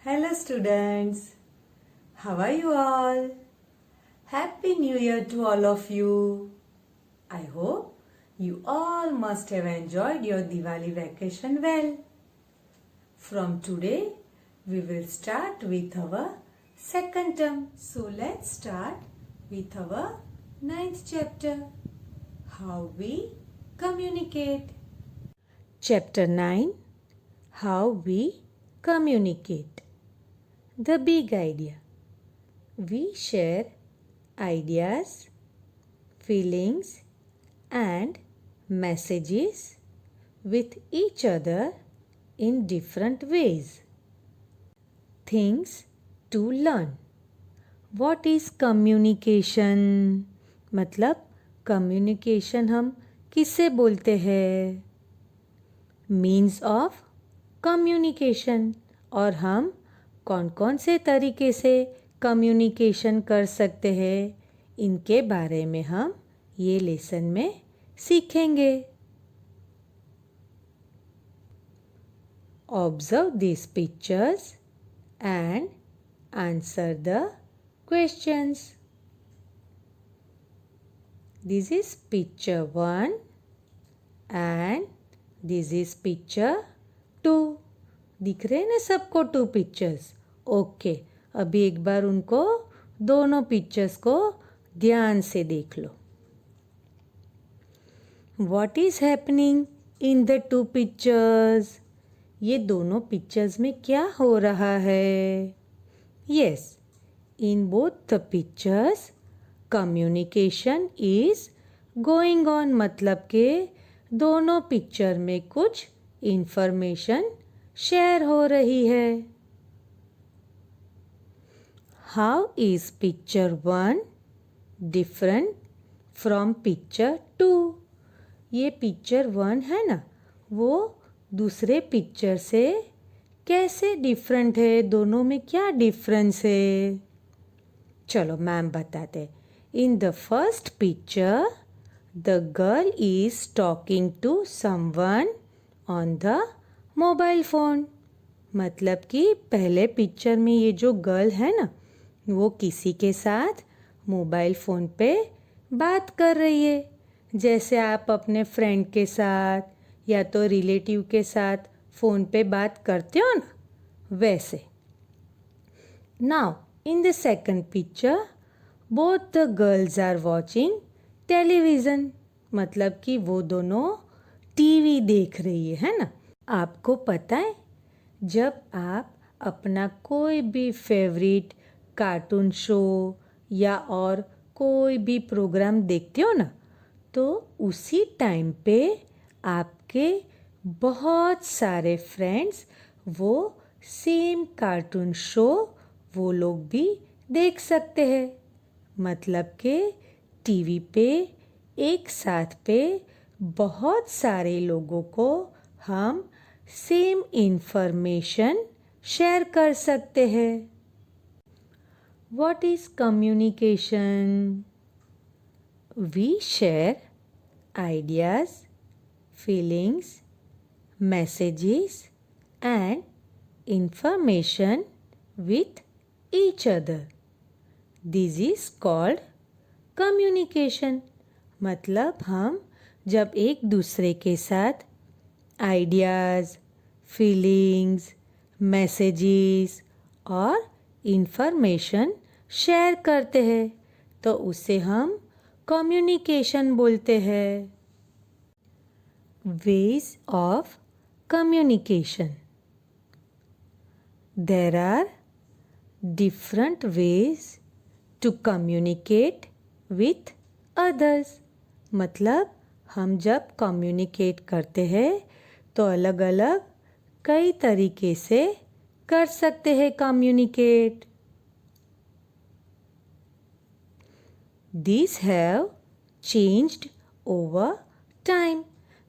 Hello students, how are you all? Happy New Year to all of you. I hope you all must have enjoyed your Diwali vacation well. From today, we will start with our second term. So let's start with our 9th chapter, How We Communicate. Chapter 9, How We Communicate. The big idea. We share ideas, feelings, and messages with each other in different ways. Things to learn. What is communication? मतलब communication हम किससे बोलते हैं? Means of communication. और हम कौन कौन से तरीके से कम्युनिकेशन कर सकते हैं, इनके बारे में हम ये लेसन में सीखेंगे. Observe these pictures and answer the questions. This is picture 1 and this is picture 2. दिख रहे हैं ना सबको 2 पिक्चर्स? ओके, अभी एक बार उनको दोनों पिक्चर्स को ध्यान से देख लो. What is happening in the 2 pictures? ये दोनों पिक्चर्स में क्या हो रहा है? Yes, in both the pictures communication is going on. मतलब के दोनों पिक्चर में कुछ इंफॉर्मेशन शेयर हो रही है. How is picture 1 different from picture 2? ये पिक्चर 1 है ना, वो दूसरे पिक्चर से कैसे डिफरेंट है? दोनों में क्या डिफरेंस है? चलो मैम बताते. In the first picture the girl is talking to someone on the mobile phone. मतलब कि पहले पिक्चर में ये जो गर्ल है ना, वो किसी के साथ मोबाइल फ़ोन पे बात कर रही है. जैसे आप अपने फ्रेंड के साथ या तो रिलेटिव के साथ फ़ोन पे बात करते हो ना, वैसे. Now in the second picture both the girls are watching television. मतलब कि वो दोनों टीवी देख रही है ना. आपको पता है, जब आप अपना कोई भी फेवरेट कार्टून शो या और कोई भी प्रोग्राम देखते हो ना, तो उसी टाइम पे आपके बहुत सारे फ्रेंड्स वो सेम कार्टून शो वो लोग भी देख सकते हैं. मतलब के टीवी पे एक साथ पे बहुत सारे लोगों को हम सेम इंफॉर्मेशन शेयर कर सकते हैं. What is communication? We share ideas, feelings, messages and information with each other. This is called communication. मतलब हम जब एक दूसरे के साथ आइडियाज़, फीलिंग्स, मैसेजेस और इंफॉर्मेशन शेयर करते हैं, तो उसे हम कम्युनिकेशन बोलते हैं. Ways of communication. There are different ways to communicate with others. मतलब हम जब कम्युनिकेट करते हैं तो अलग अलग कई तरीके से कर सकते हैं communicate. These have changed over time.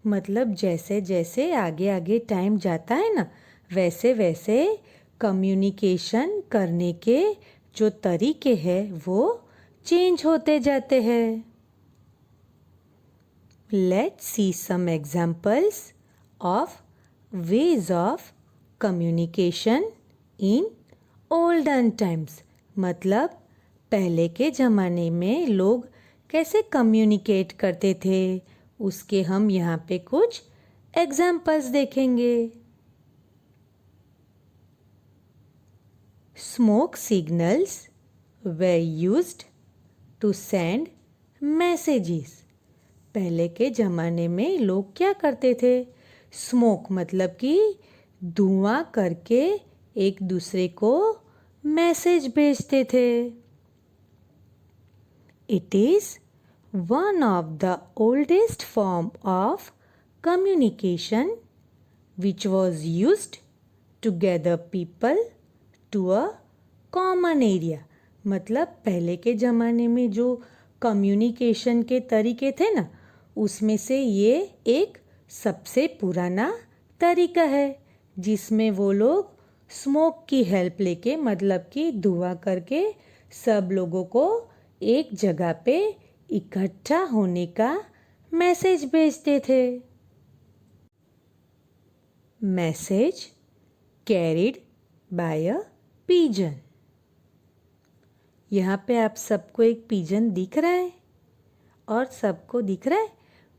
मतलब जैसे जैसे आगे आगे टाइम जाता है ना, वैसे वैसे कम्युनिकेशन करने के जो तरीके हैं वो चेंज होते जाते हैं. Let's see some examples of ways of communication in olden times मतलब पहले के ज़माने में लोग कैसे कम्युनिकेट करते थे, उसके हम यहाँ पे कुछ एग्जाम्पल्स देखेंगे। Smoke signals were used to send messages। पहले के ज़माने में लोग क्या करते थे? स्मोक मतलब कि धुआं करके एक दूसरे को मैसेज भेजते थे। It is one of the oldest form of communication which was used to gather people to a common area। मतलब पहले के ज़माने में जो कम्युनिकेशन के तरीके थे ना, उसमें से ये एक सबसे पुराना तरीका है जिसमें वो लोग स्मोक की हेल्प लेके मतलब कि धुआं करके सब लोगों को एक जगह पे इकट्ठा होने का मैसेज भेजते थे। Message carried by a pigeon. यहाँ पे आप सबको एक पिजन दिख रहा है और सबको दिख रहा है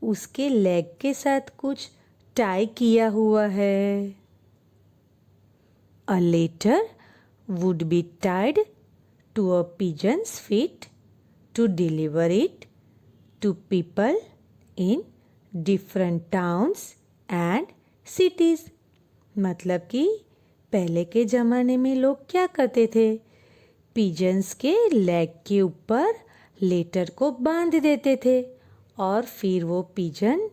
उसके लेग के साथ कुछ टाई किया हुआ है। A letter would be tied to a pigeon's feet to deliver it to people in different towns and cities। मतलब कि पहले के ज़माने में लोग क्या करते थे? पिजन्स के लेग के ऊपर लेटर को बांध देते थे और फिर वो पिजन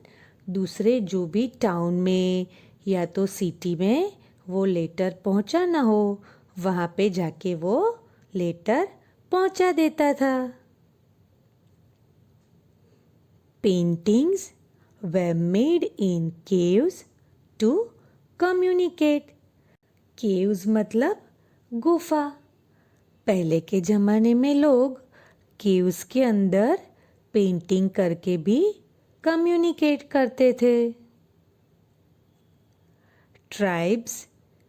दूसरे जो भी टाउन में या तो सिटी में वो लेटर पहुंचाना हो वहाँ पे जाके वो लेटर पहुंचा देता था। Paintings were made in caves to communicate। Caves मतलब गुफा। पहले के ज़माने में लोग केव्स के अंदर पेंटिंग करके भी कम्युनिकेट करते थे। Tribes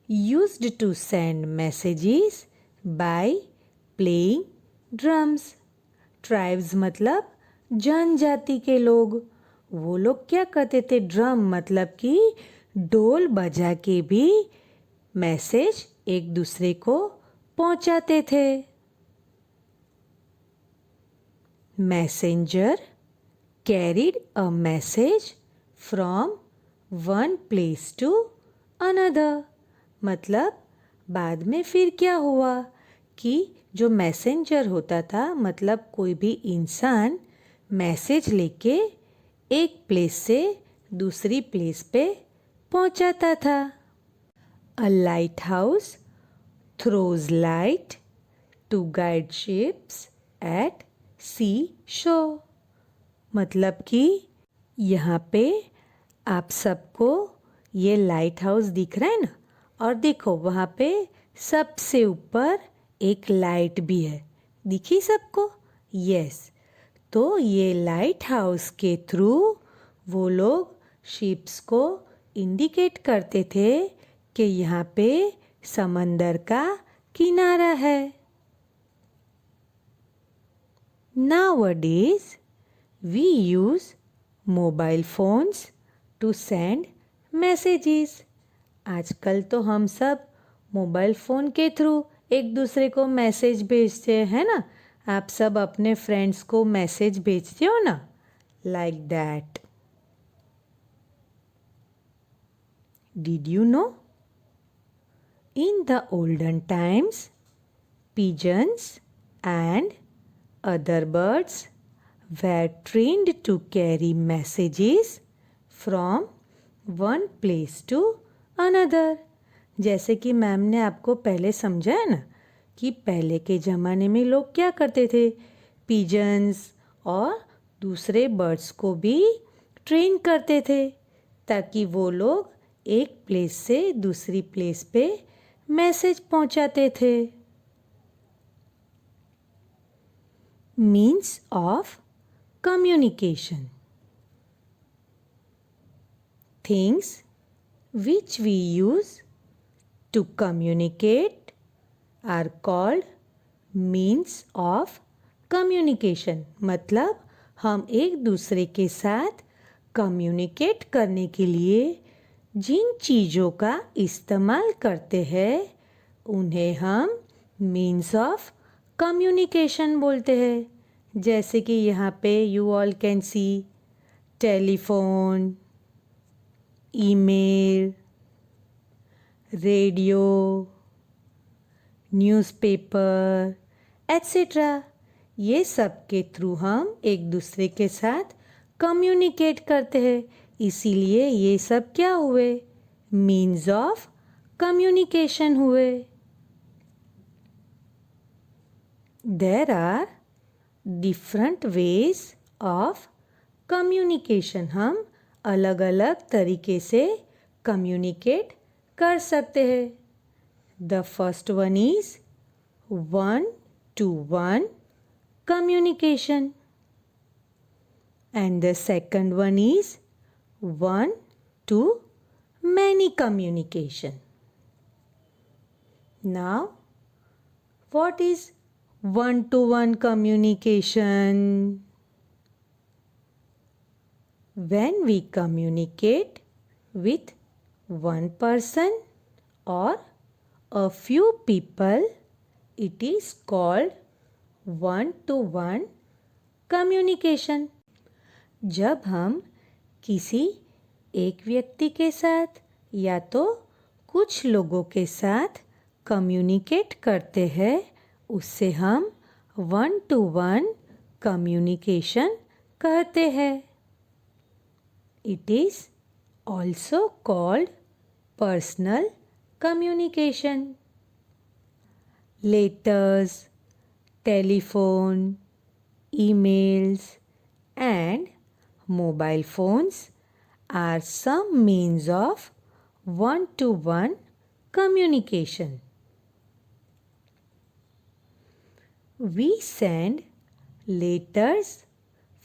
used to send messages by playing drums। Tribes मतलब जनजाति के लोग। वो लोग क्या करते थे? ड्रम मतलब कि ढोल बजा के भी मैसेज एक दूसरे को पहुंचाते थे। Messenger carried a message from one place to another. मतलब बाद में फिर क्या हुआ कि जो मैसेंजर होता था मतलब कोई भी इंसान मैसेज लेके एक प्लेस से दूसरी प्लेस पे पहुंचाता था। A lighthouse throws light to guide ships at sea shore. मतलब कि यहाँ पे आप सबको ये लाइट हाउस दिख रहा है ना, और देखो वहाँ पे सबसे ऊपर एक लाइट भी है, दिखी सबको? यस। तो ये लाइट हाउस के थ्रू वो लोग शिप्स को इंडिकेट करते थे कि यहाँ पे समंदर का किनारा है। Nowadays we use mobile phones to send messages। आजकल तो हम सब मोबाइल फ़ोन के थ्रू एक दूसरे को मैसेज भेजते हैं ना। आप सब अपने फ्रेंड्स को मैसेज भेजते हो ना, like that. Did you know in the olden times pigeons and other birds were trained to carry messages from one place to another। जैसे कि मैम ने आपको पहले समझाया ना कि पहले के ज़माने में लोग क्या करते थे? पिजन्स और दूसरे बर्ड्स को भी ट्रेन करते थे ताकि वो लोग एक प्लेस से दूसरी प्लेस पे मैसेज पहुंचाते थे। Means of communication things which we use to communicate are called means of communication. मतलब हम एक दूसरे के साथ कम्युनिकेट करने के लिए जिन चीज़ों का इस्तेमाल करते हैं उन्हें हम मीन्स ऑफ कम्युनिकेशन बोलते हैं। जैसे कि यहाँ पे you all can see telephone, email, radio, newspaper etcetera. ये सब के थ्रू हम एक दूसरे के साथ कम्युनिकेट करते हैं, इसीलिए ये सब क्या हुए, मीन्स ऑफ कम्युनिकेशन हुए। There are different ways of communication. हम अलग अलग तरीके से कम्युनिकेट कर सकते हैं। The first one is one to one communication, and the second one is one to many communication. Now, what is one to one communication? When we communicate with one person or a few people, it is called one to one communication. जब हम किसी एक व्यक्ति के साथ या तो कुछ लोगों के साथ कम्युनिकेट करते हैं उससे हम वन टू वन कम्युनिकेशन कहते हैं। It is also called personal communication. Letters, telephone, emails and mobile phones are some means of one-to-one communication. We send letters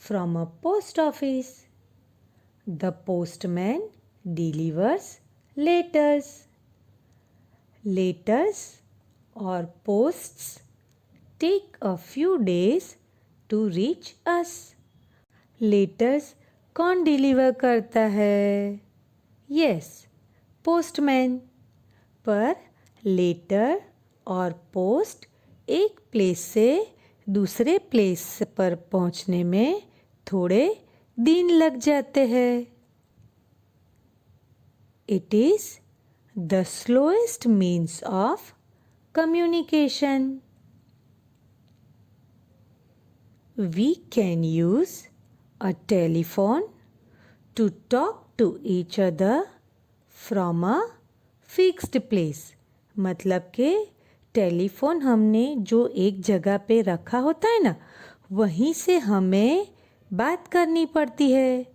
from a post office. The postman delivers letters. Letters or posts take a few days to reach us. Letters कौन deliver करता है? Yes, postman. पर letter और post एक place से दूसरे place पर पहुंचने में थोड़े दिन लग जाते हैं। It is the slowest means of communication. We can use a telephone to talk to each other from a fixed place. मतलब कि टेलीफोन हमने जो एक जगह पे रखा होता है ना, वहीं से हमें बात करनी पड़ती है।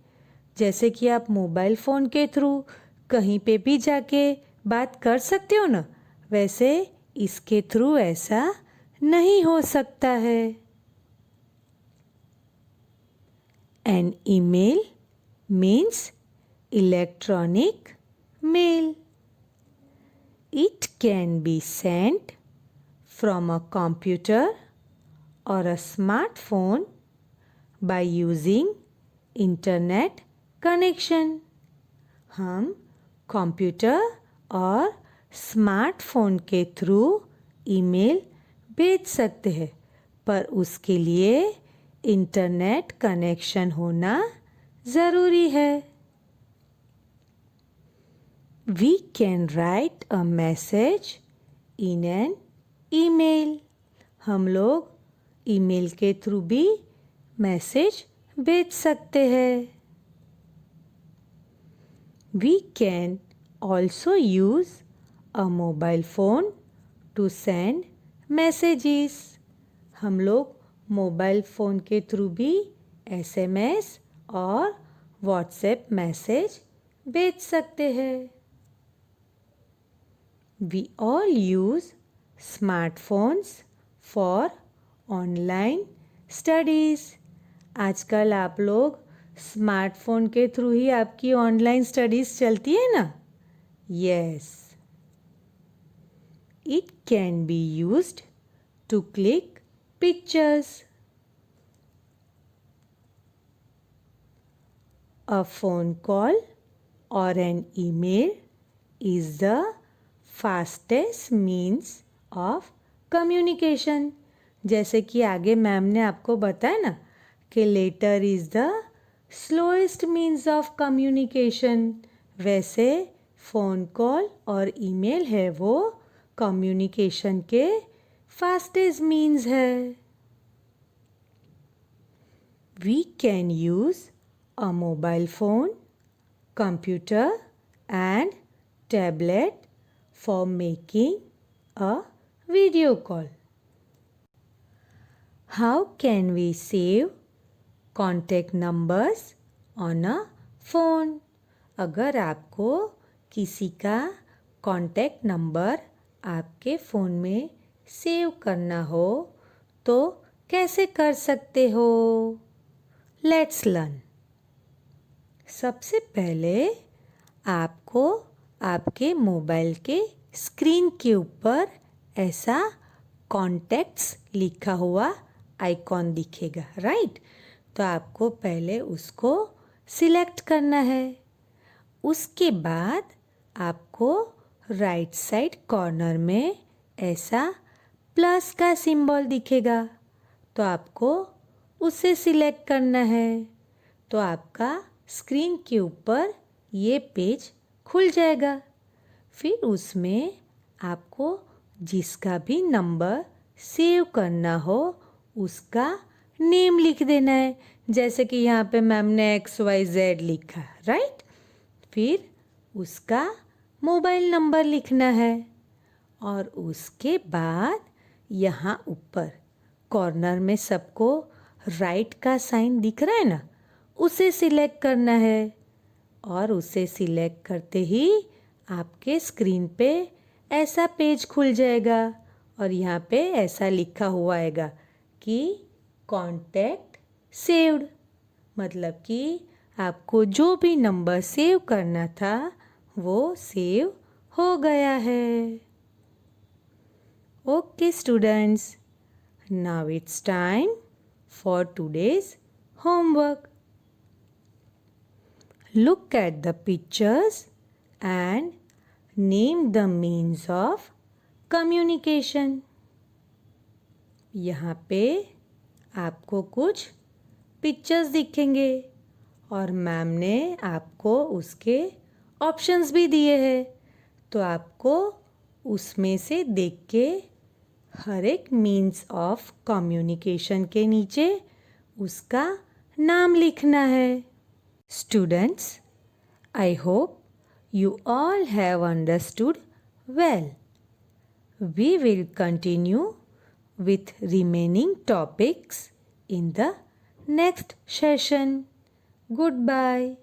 जैसे कि आप मोबाइल फ़ोन के थ्रू कहीं पे भी जाके बात कर सकते हो ना, वैसे इसके थ्रू ऐसा नहीं हो सकता है। An email means electronic mail. It can be sent from a computer or a smartphone by using internet connection. हम कंप्यूटर और स्मार्टफोन के थ्रू ईमेल भेज सकते हैं, पर उसके लिए इंटरनेट कनेक्शन होना ज़रूरी है। We can write a message in an email. हम लोग ईमेल के थ्रू भी मैसेज भेज सकते हैं। We can also use a mobile phone to send messages. हम लोग मोबाइल फ़ोन के थ्रू भी SMS और व्हाट्सएप मैसेज भेज सकते हैं। We all use smartphones for online studies. आजकल आप लोग स्मार्टफोन के थ्रू ही आपकी ऑनलाइन स्टडीज़ चलती है ना? Yes. It can be used to click pictures. A phone call or an email is the fastest means of communication. जैसे कि आगे मैम ने आपको बताया ना कि letter is the slowest means of communication, वैसे फ़ोन कॉल और ईमेल है वो कम्युनिकेशन के फास्टेस्ट मीन्स है. We can use a mobile phone, computer and tablet for making a video call. How can we save contact numbers on a phone? अगर आपको किसी का कॉन्टैक्ट नंबर आपके फ़ोन में सेव करना हो तो कैसे कर सकते हो? Let's learn. सबसे पहले आपको आपके मोबाइल के स्क्रीन के ऊपर ऐसा कॉन्टैक्ट्स लिखा हुआ आइकॉन दिखेगा, राइट? तो आपको पहले उसको सिलेक्ट करना है. उसके बाद आपको राइट साइड कॉर्नर में ऐसा प्लस का सिंबल दिखेगा, तो आपको उसे सिलेक्ट करना है. तो आपका स्क्रीन के ऊपर ये पेज खुल जाएगा. फिर उसमें आपको जिसका भी नंबर सेव करना हो उसका नेम लिख देना है. जैसे कि यहाँ पे मैम ने XYZ लिखा, राइट? फिर उसका मोबाइल नंबर लिखना है और उसके बाद यहाँ ऊपर कॉर्नर में सबको राइट का साइन दिख रहा है ना, उसे सिलेक्ट करना है और उसे सिलेक्ट करते ही आपके स्क्रीन पे ऐसा पेज खुल जाएगा और यहाँ पे ऐसा लिखा हुआ आएगा कि कॉन्टैक्ट सेव्ड, मतलब कि आपको जो भी नंबर सेव करना था वो सेव हो गया है. Okay students, now it's time for today's homework. Look at the pictures and name the means of communication. यहाँ पे आपको कुछ पिक्चर्स दिखेंगे और मैम ने आपको उसके ऑप्शंस भी दिए हैं, तो आपको उसमें से देख के हर एक मीन्स ऑफ कम्युनिकेशन के नीचे उसका नाम लिखना है. Students, I hope you all have understood well. We will continue with remaining topics in the next session. Goodbye.